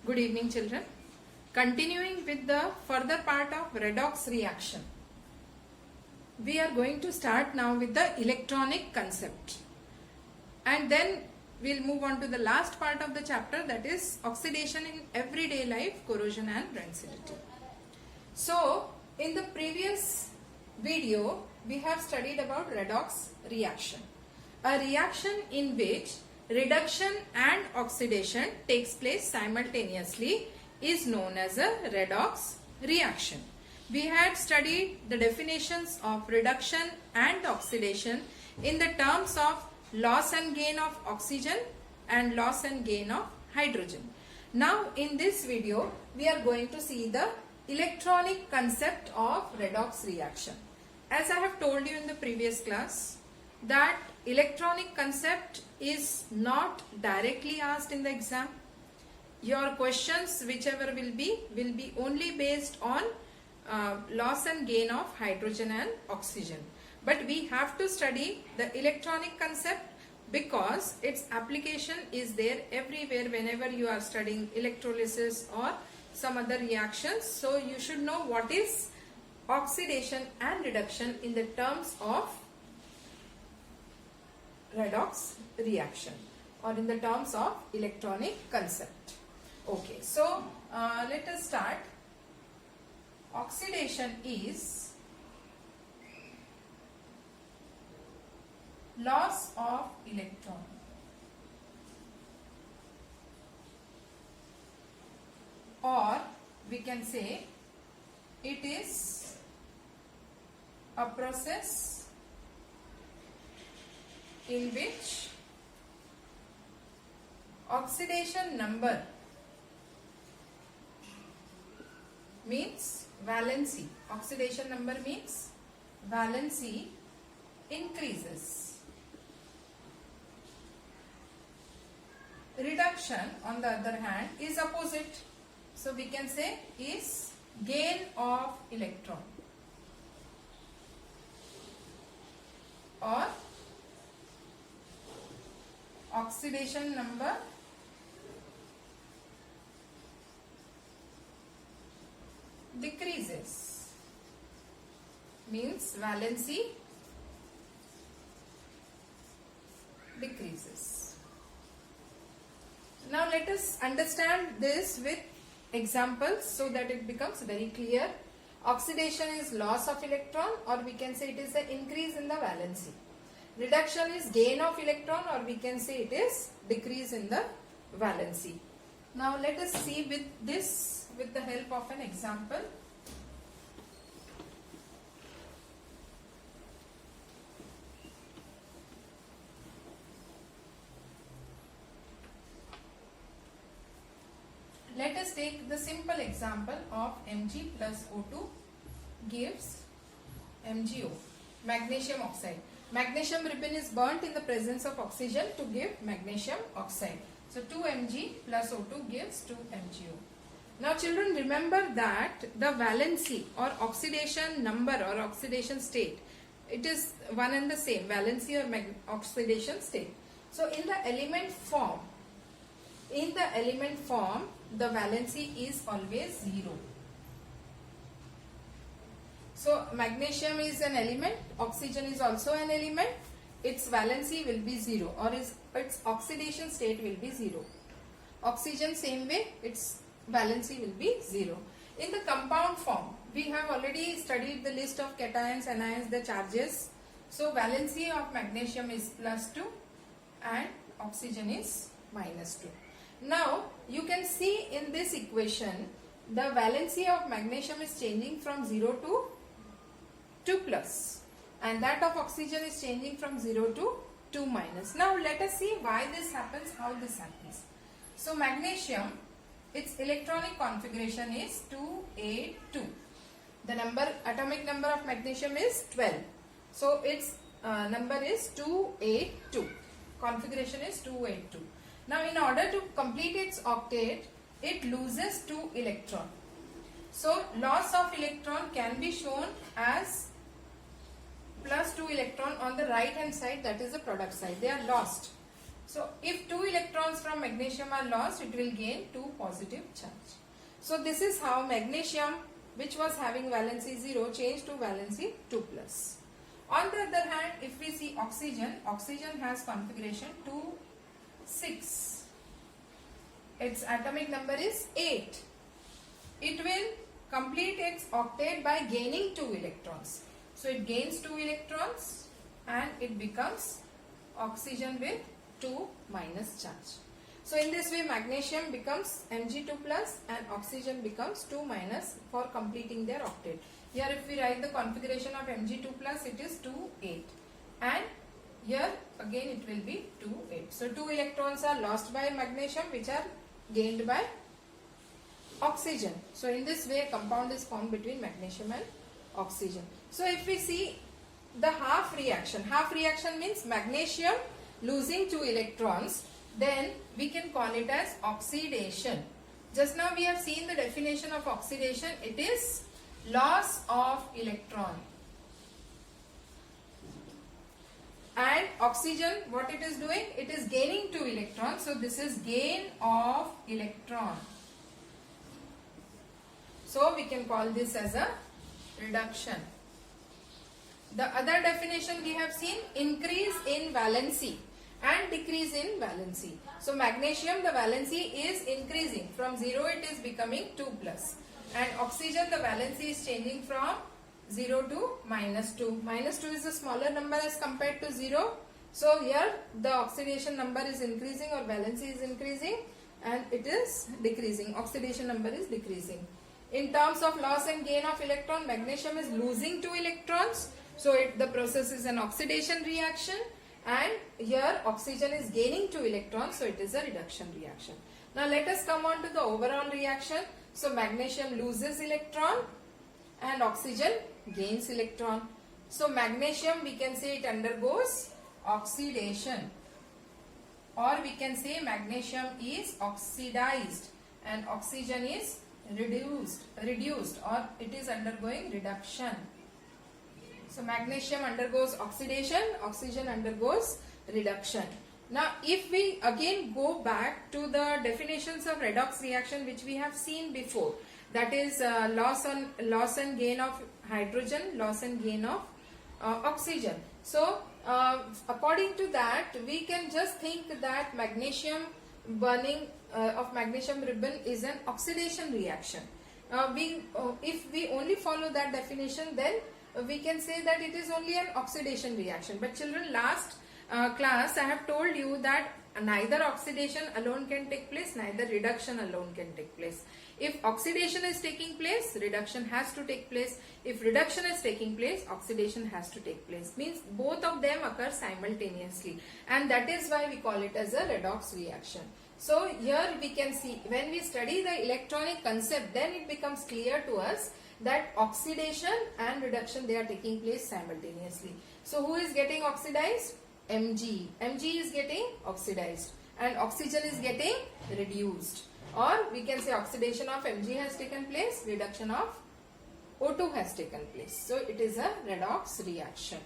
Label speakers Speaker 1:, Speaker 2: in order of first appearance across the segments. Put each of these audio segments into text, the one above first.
Speaker 1: Good evening, children. Continuing with the further part of redox reaction. We are going to start now with the electronic concept. And then we'll move on to the last part of the chapter, that is oxidation in everyday life, corrosion and rancidity. So, in the previous video, we have studied about redox reaction. A reaction in which reduction and oxidation takes place simultaneously is known as a redox reaction. We had studied the definitions of reduction and oxidation in the terms of loss and gain of oxygen and loss and gain of hydrogen. Now in this video we are going to see the electronic concept of redox reaction. As I have told you in the previous class that electronic concept is not directly asked in the exam. Your questions whichever will be only based on loss and gain of hydrogen and oxygen. But we have to study the electronic concept because its application is there everywhere whenever you are studying electrolysis or some other reactions. So you should know what is oxidation and reduction in the terms of redox reaction or in the terms of electronic concept. Okay, so let us start. Oxidation is loss of electron or we can say it is a process in which oxidation number means valency. Oxidation number means valency increases. Reduction on the other hand is opposite. So we can say is gain of electron or oxidation number decreases means valency decreases. Now let us understand this with examples so that it becomes very clear. Oxidation is loss of electron or we can say it is the increase in the valency. Reduction is gain of electron or we can say it is decrease in the valency. Now let us see with this with the help of an example. Let us take the simple example of Mg plus O2 gives MgO, magnesium oxide. Magnesium ribbon is burnt in the presence of oxygen to give magnesium oxide. So 2Mg plus O2 gives 2MgO. Now children, remember that the valency or oxidation number or oxidation state, it is one and the same, valency or oxidation state. So in the element form, the valency is always 0. So magnesium is an element, oxygen is also an element, its valency will be 0 or its oxidation state will be 0. Oxygen same way, its valency will be 0. In the compound form, we have already studied the list of cations, anions, the charges. So valency of magnesium is +2 and oxygen is -2. Now you can see in this equation the valency of magnesium is changing from 0 to 2 plus and that of oxygen is changing from 0 to 2 minus. Now let us see why this happens, how this happens. So magnesium, its electronic configuration is 2A2. The atomic number of magnesium is 12. So its number is 2A2. Configuration is 2A2. Now in order to complete its octet, it loses 2 electron. So loss of electron can be shown as +2 electron on the right hand side, that is the product side. They are lost. So if 2 electrons from magnesium are lost, it will gain 2 positive charge. So this is how magnesium, which was having valency 0, changed to valency 2 plus. On the other hand, if we see oxygen, oxygen has configuration 2, 6. Its atomic number is 8. It will complete its octet by gaining 2 electrons. So it gains 2 electrons and it becomes oxygen with 2 minus charge. So in this way magnesium becomes Mg2 plus and oxygen becomes 2 minus for completing their octet. Here if we write the configuration of Mg2 plus, it is 2, 8. And here again it will be 2, 8. So 2 electrons are lost by magnesium which are gained by oxygen. So in this way a compound is formed between magnesium and oxygen. So if we see the half reaction means magnesium losing 2 electrons, then we can call it as oxidation. Just now we have seen the definition of oxidation. It is loss of electron. And oxygen, what it is doing? It is gaining 2 electrons. So this is gain of electron. So we can call this as a reduction. The other definition we have seen, increase in valency and decrease in valency. So magnesium, the valency is increasing. From 0 it is becoming 2 plus. And oxygen, the valency is changing from 0 to minus 2. Minus 2 is a smaller number as compared to 0. So here the oxidation number is increasing or valency is increasing and it is decreasing. Oxidation number is decreasing. In terms of loss and gain of electron, magnesium is losing 2 electrons. So the process is an oxidation reaction. And here oxygen is gaining 2 electrons, so it is a reduction reaction. Now let us come on to the overall reaction. So magnesium loses electron and oxygen gains electron. So magnesium, we can say it undergoes oxidation, or we can say magnesium is oxidized and oxygen is reduced, or it is undergoing reduction. So magnesium undergoes oxidation, oxygen undergoes reduction. Now if we again go back to the definitions of redox reaction which we have seen before, that is loss and gain of hydrogen, loss and gain of oxygen. So according to that, we can just think that magnesium burning of magnesium ribbon is an oxidation reaction. If we only follow that definition, then we can say that it is only an oxidation reaction. But children, last class I have told you that neither oxidation alone can take place, neither reduction alone can take place. If oxidation is taking place, reduction has to take place. If reduction is taking place, oxidation has to take place. Means both of them occur simultaneously, and that is why we call it as a redox reaction. So here we can see, when we study the electronic concept, then it becomes clear to us that oxidation and reduction, they are taking place simultaneously. So who is getting oxidized? Mg. Mg is getting oxidized and oxygen is getting reduced. Or we can say oxidation of Mg has taken place, reduction of O2 has taken place. So it is a redox reaction.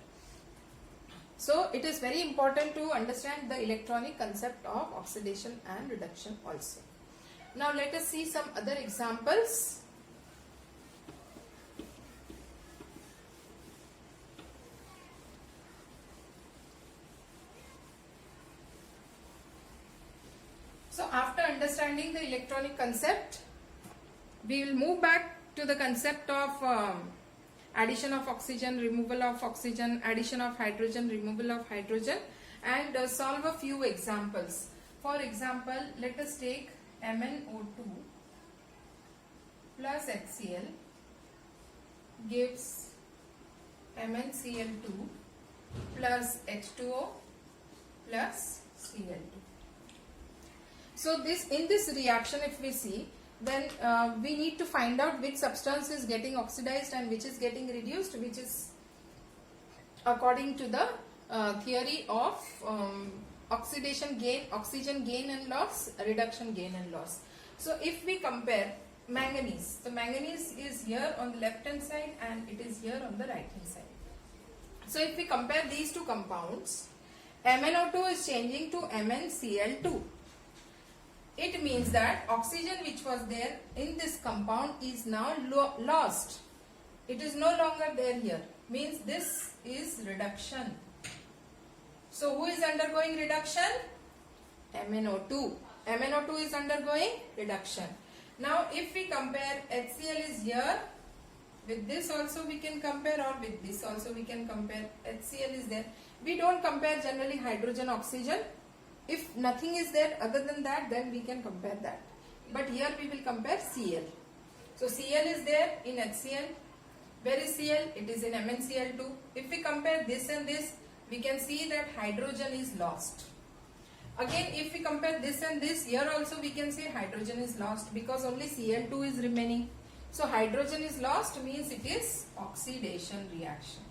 Speaker 1: So it is very important to understand the electronic concept of oxidation and reduction also. Now let us see some other examples. So after understanding the electronic concept, we will move back to the concept of addition of oxygen, removal of oxygen, addition of hydrogen, removal of hydrogen, and solve a few examples. For example, let us take MnO2 plus HCl gives MnCl2 plus H2O plus Cl2. So in this reaction, if we see, then we need to find out which substance is getting oxidized and which is getting reduced, which is according to the theory of oxidation gain, oxygen gain and loss, reduction gain and loss. So if we compare manganese, the manganese is here on the left hand side and it is here on the right hand side. So if we compare these two compounds, MnO2 is changing to MnCl2. It means that oxygen which was there in this compound is now lost. It is no longer there here. Means this is reduction. So who is undergoing reduction? MnO2. MnO2 is undergoing reduction. Now if we compare, HCl is here. With this also we can compare, or with this also we can compare. HCl is there. We don't compare generally hydrogen, oxygen. If nothing is there other than that, then we can compare that. But here we will compare Cl. So Cl is there in HCl. Where is Cl? It is in MnCl2. If we compare this and this, we can see that hydrogen is lost. Again, if we compare this and this, here also we can say hydrogen is lost because only Cl2 is remaining. So hydrogen is lost means it is oxidation reaction.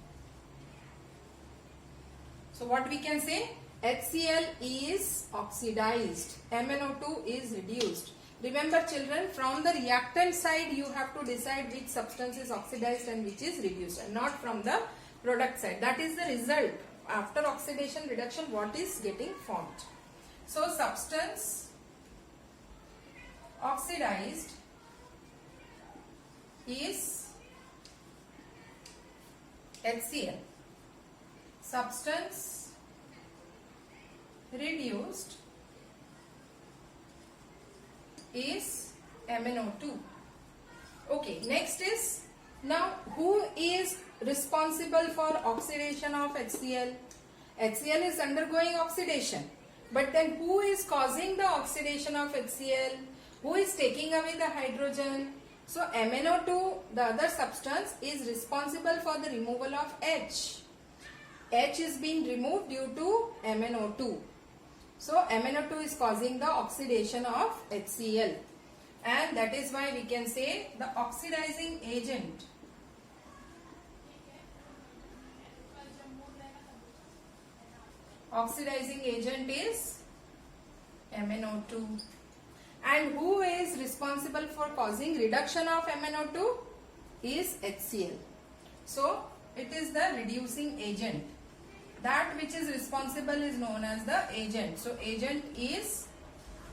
Speaker 1: So what we can say? HCl is oxidized, MnO2 is reduced. Remember children, from the reactant side you have to decide which substance is oxidized and which is reduced, and not from the product side. That is the result. After oxidation reduction, what is getting formed. So substance oxidized is HCl. Substance reduced is MnO2. Okay, next is, now who is responsible for oxidation of HCl? HCl is undergoing oxidation, but then who is causing the oxidation of HCl? Who is taking away the hydrogen? So MnO2, the other substance, is responsible for the removal of H. H is being removed due to MnO2. So MnO2 is causing the oxidation of HCl, and that is why we can say the oxidizing agent is MnO2. And who is responsible for causing reduction of MnO2 is HCl. So it is the reducing agent. That which is responsible is known as the agent. So agent is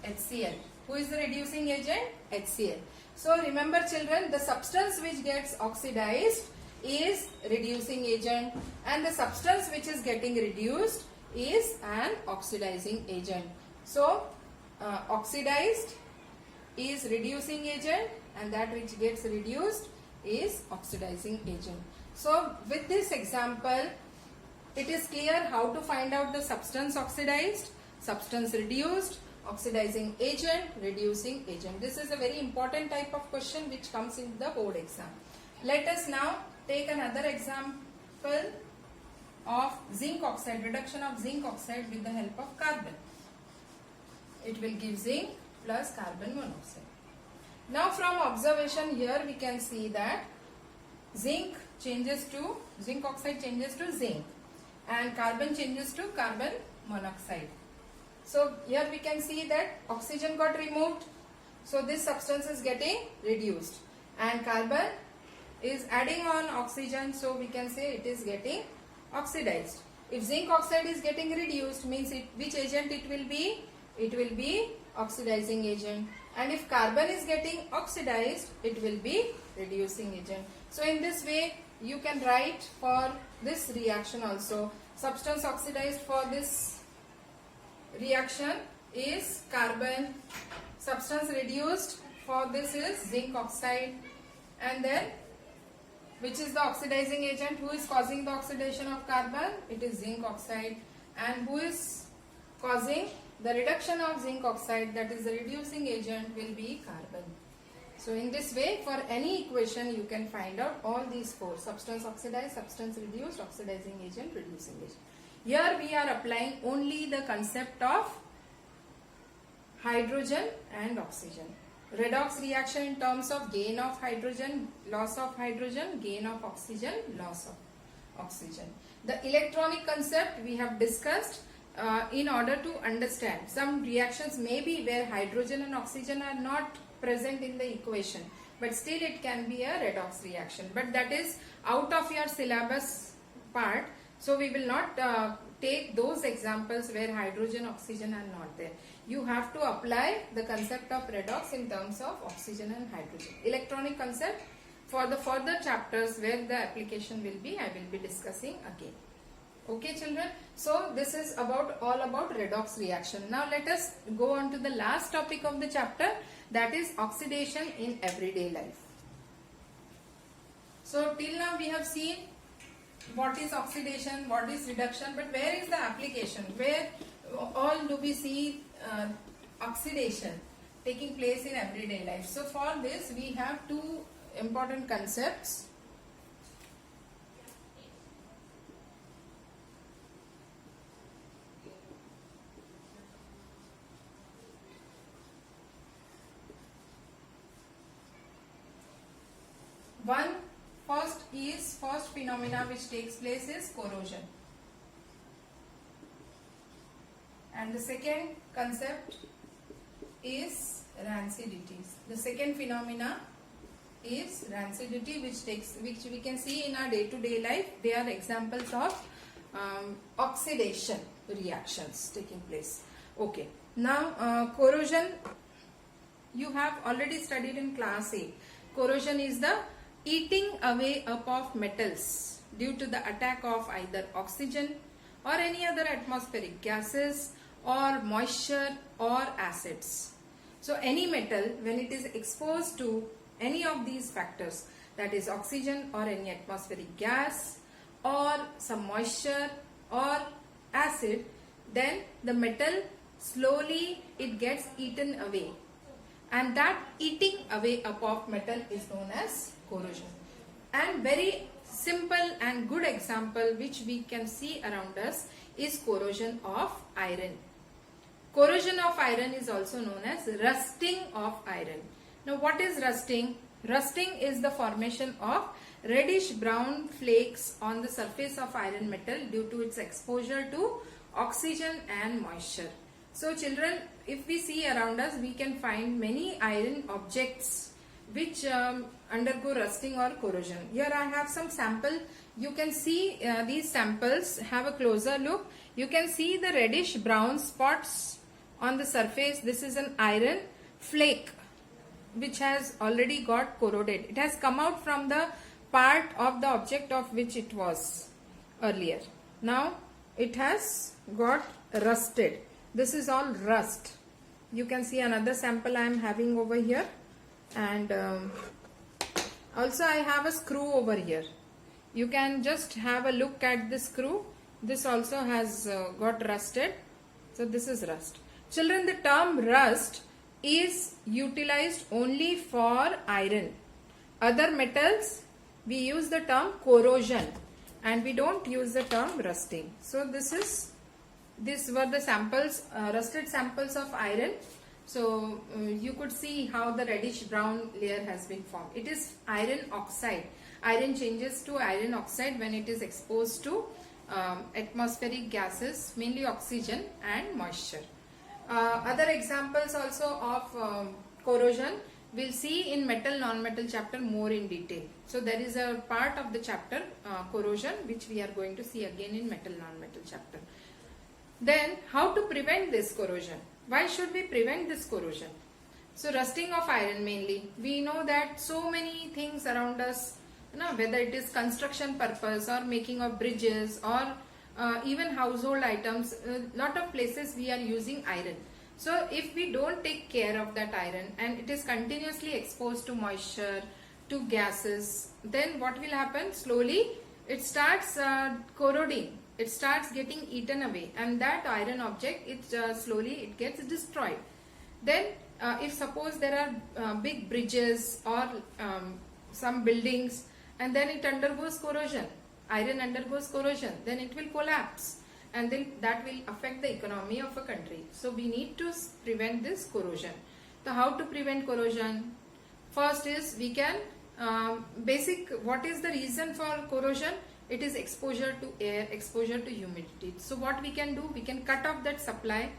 Speaker 1: HCl. Who is the reducing agent? HCl. So remember children, the substance which gets oxidized is reducing agent, and the substance which is getting reduced is an oxidizing agent. So oxidized is reducing agent, and that which gets reduced is oxidizing agent. So with this example, it is clear how to find out the substance oxidized, substance reduced, oxidizing agent, reducing agent. This is a very important type of question which comes in the board exam. Let us now take another example of zinc oxide, reduction of zinc oxide with the help of carbon. It will give zinc plus carbon monoxide. Now from observation here we can see that zinc oxide changes to zinc, and carbon changes to carbon monoxide. So here we can see that oxygen got removed, so this substance is getting reduced, and carbon is adding on oxygen, so we can say it is getting oxidized. If zinc oxide is getting reduced, means which agent it will be? It will be oxidizing agent. And if carbon is getting oxidized, it will be reducing agent. So in this way you can write for this reaction also. Substance oxidized for this reaction is carbon. Substance reduced for this is zinc oxide. And then which is the oxidizing agent? Who is causing the oxidation of carbon? It is zinc oxide. And who is causing the reduction of zinc oxide, that is the reducing agent, will be carbon. So in this way, for any equation you can find out all these four: substance oxidized, substance reduced, oxidizing agent, reducing agent. Here we are applying only the concept of hydrogen and oxygen. Redox reaction in terms of gain of hydrogen, loss of hydrogen, gain of oxygen, loss of oxygen. The electronic concept we have discussed in order to understand. Some reactions may be where hydrogen and oxygen are not present in the equation, but still it can be a redox reaction. But that is out of your syllabus part, so we will not take those examples where hydrogen, oxygen are not there. You have to apply the concept of redox in terms of oxygen and hydrogen. Electronic concept, for the further chapters where the application will be, I will be discussing again. Okay children, so this is all about redox reaction. Now let us go on to the last topic of the chapter, that is oxidation in everyday life. So till now we have seen what is oxidation, what is reduction, but where is the application? Where all do we see oxidation taking place in everyday life? So for this we have two important concepts. First phenomena which takes place is corrosion, and the second concept is rancidity. The second phenomena is rancidity, which we can see in our day-to-day life. They are examples of oxidation reactions taking place. Okay, now corrosion you have already studied in class 8. Corrosion is the eating away up of metals due to the attack of either oxygen or any other atmospheric gases or moisture or acids. So any metal, when it is exposed to any of these factors, that is oxygen or any atmospheric gas or some moisture or acid, then the metal slowly it gets eaten away, and that eating away up of metal is known as corrosion. And very simple and good example which we can see around us is corrosion of iron. Corrosion of iron is also known as rusting of iron. Now what is rusting? Rusting is the formation of reddish brown flakes on the surface of iron metal due to its exposure to oxygen and moisture. So children, if we see around us, we can find many iron objects which undergo rusting or corrosion. Here I have some sample. You can see these samples. Have a closer look. You can see the reddish brown spots on the surface. This is an iron flake which has already got corroded. It has come out from the part of the object of which it was earlier. Now it has got rusted. This is all rust. You can see another sample I am having over here, and also I have a screw over here. You can just have a look at the screw. This also has got rusted. So this is rust. Children, the term rust is utilized only for iron. Other metals we use the term corrosion and we don't use the term rusting. So these were the samples, rusted samples of iron. So you could see how the reddish brown layer has been formed. It is iron oxide. Iron changes to iron oxide when it is exposed to atmospheric gases, mainly oxygen and moisture. Other examples also of corrosion we'll see in metal non-metal chapter more in detail. So there is a part of the chapter corrosion which we are going to see again in metal non-metal chapter. Then how to prevent this corrosion? Why should we prevent this corrosion? So rusting of iron mainly. We know that so many things around us, whether it is construction purpose or making of bridges or even household items, lot of places we are using iron. So if we don't take care of that iron and it is continuously exposed to moisture, to gases, then what will happen? Slowly it starts corroding. It starts getting eaten away, and that iron object, slowly it gets destroyed. Then if suppose there are big bridges or some buildings, and then it undergoes corrosion, iron undergoes corrosion, then it will collapse, and then that will affect the economy of a country. So we need to prevent this corrosion. So how to prevent corrosion? First is we can what is the reason for corrosion? It is exposure to air, exposure to humidity. So what we can do? We can cut off that supply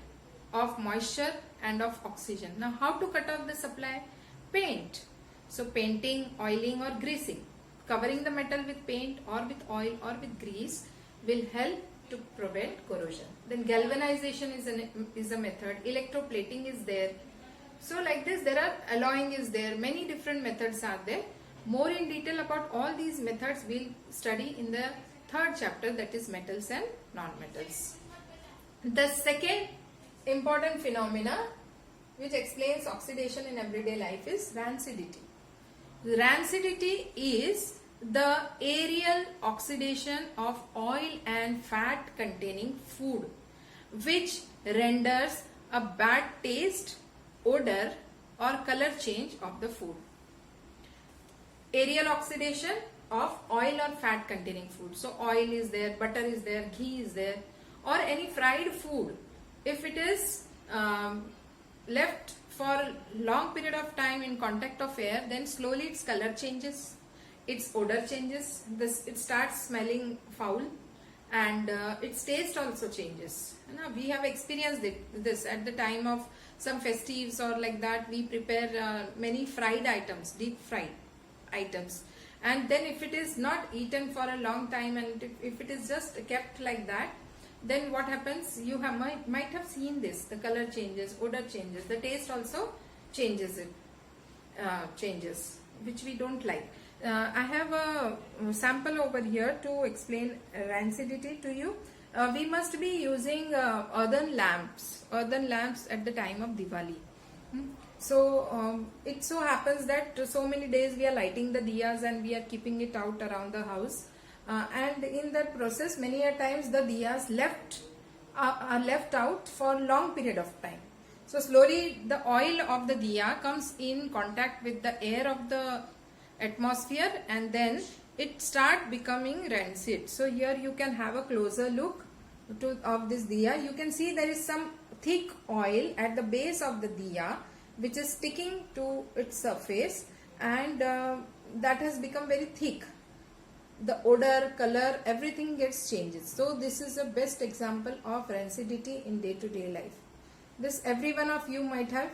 Speaker 1: of moisture and of oxygen. Now how to cut off the supply? Paint. So painting, oiling or greasing. Covering the metal with paint or with oil or with grease will help to prevent corrosion. Then galvanization is a method. Electroplating is there. So like this, there are alloying is there. Many different methods are there. More in detail about all these methods we'll study in the third chapter, that is metals and non-metals. The second important phenomena which explains oxidation in everyday life is rancidity. Rancidity is the aerial oxidation of oil and fat containing food which renders a bad taste, odor or color change of the food. Aerial oxidation of oil or fat containing food. So oil is there, butter is there, ghee is there, or any fried food. If it is left for long period of time in contact of air, then slowly its color changes, its odor changes, it starts smelling foul, and its taste also changes. Now, we have experienced this at the time of some festives or like that. We prepare many fried items, deep fried items, and then if it is not eaten for a long time and if it is just kept like that, then what happens, you have might have seen this, the color changes, odor changes, the taste also changes, which we don't like. I have a sample over here to explain rancidity to you. We must be using earthen lamps at the time of Diwali. So it so happens that so many days we are lighting the diyas and we are keeping it out around the house, and in that process many a times the diyas are left out for long period of time. So slowly the oil of the diya comes in contact with the air of the atmosphere and then it start becoming rancid. So here you can have a closer look of this diya. You can see there is some thick oil at the base of the diya which is sticking to its surface, and that has become very thick. The odor, color, everything gets changes. So this is the best example of rancidity in day-to-day life. This every one of you might have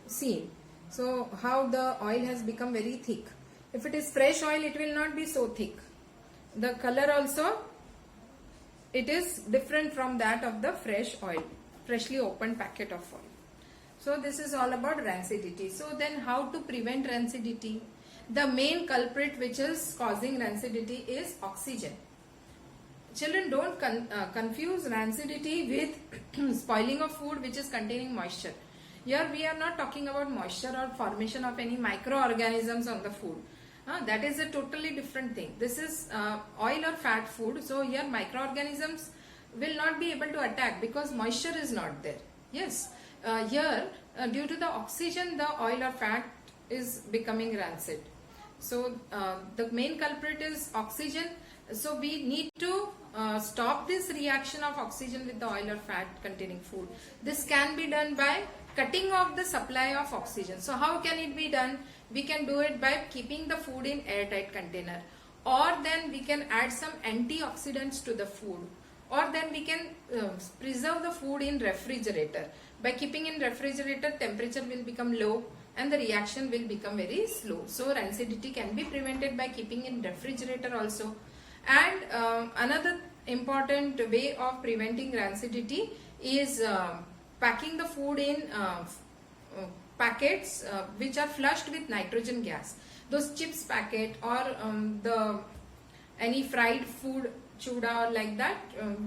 Speaker 1: seen. So how the oil has become very thick. If it is fresh oil, it will not be so thick. The color also, it is different from that of the fresh oil, freshly opened packet of oil. So this is all about rancidity. So then how to prevent rancidity? The main culprit which is causing rancidity is oxygen. Children, don't confuse rancidity with spoiling of food which is containing moisture. Here we are not talking about moisture or formation of any microorganisms on the food. That is a totally different thing. This is oil or fat food. So here microorganisms will not be able to attack because moisture is not there. Yes. Here due to the oxygen, the oil or fat is becoming rancid. So the main culprit is oxygen. So we need to stop this reaction of oxygen with the oil or fat containing food. This can be done by cutting off the supply of oxygen. So how can it be done? We can do it by keeping the food in airtight container, or then we can add some antioxidants to the food, or then we can preserve the food in refrigerator. By keeping in refrigerator, temperature will become low and the reaction will become very slow. So rancidity can be prevented by keeping in refrigerator also. And another important way of preventing rancidity is packing the food in packets which are flushed with nitrogen gas. Those chips packet or any fried food, chuda or like that,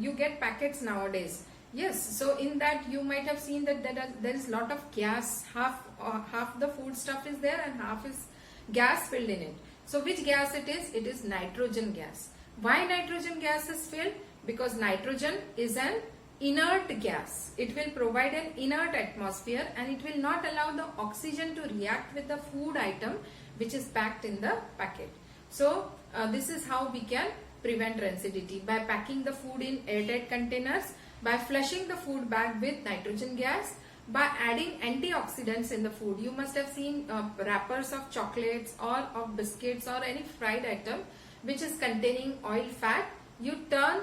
Speaker 1: you get packets nowadays. Yes, so in that you might have seen that there is lot of gas. Half the food stuff is there and half is gas filled in it. So which gas it is? It is nitrogen gas. Why nitrogen gas is filled? Because nitrogen is an inert gas. It will provide an inert atmosphere and it will not allow the oxygen to react with the food item which is packed in the packet. So this is how we can prevent rancidity, by packing the food in airtight containers, by flushing the food bag with nitrogen gas, by adding antioxidants in the food. You must have seen wrappers of chocolates or of biscuits or any fried item which is containing oil, fat. You turn,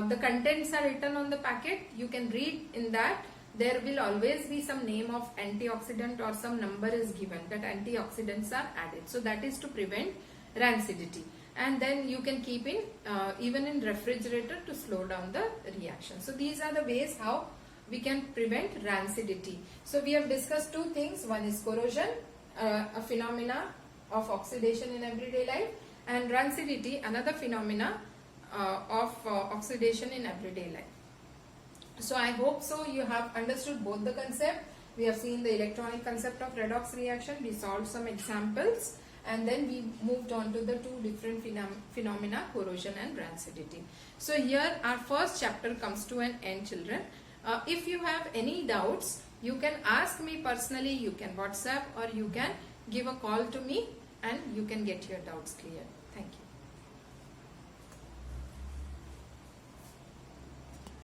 Speaker 1: the contents are written on the packet. You can read in that. There will always be some name of antioxidant or some number is given that antioxidants are added. So that is to prevent rancidity. and then you can keep in even in refrigerator to slow down the reaction. So these are the ways how we can prevent rancidity. So we have discussed two things. One is corrosion, a phenomena of oxidation in everyday life, and rancidity, another phenomena of oxidation in everyday life. So I hope so you have understood both the concept. We have seen the electronic concept of redox reaction, we solved some examples, and then we moved on to the two different phenomena, corrosion and rancidity. So here our first chapter comes to an end, children. If you have any doubts, you can ask me personally, you can WhatsApp, or you can give a call to me and you can get your doubts cleared.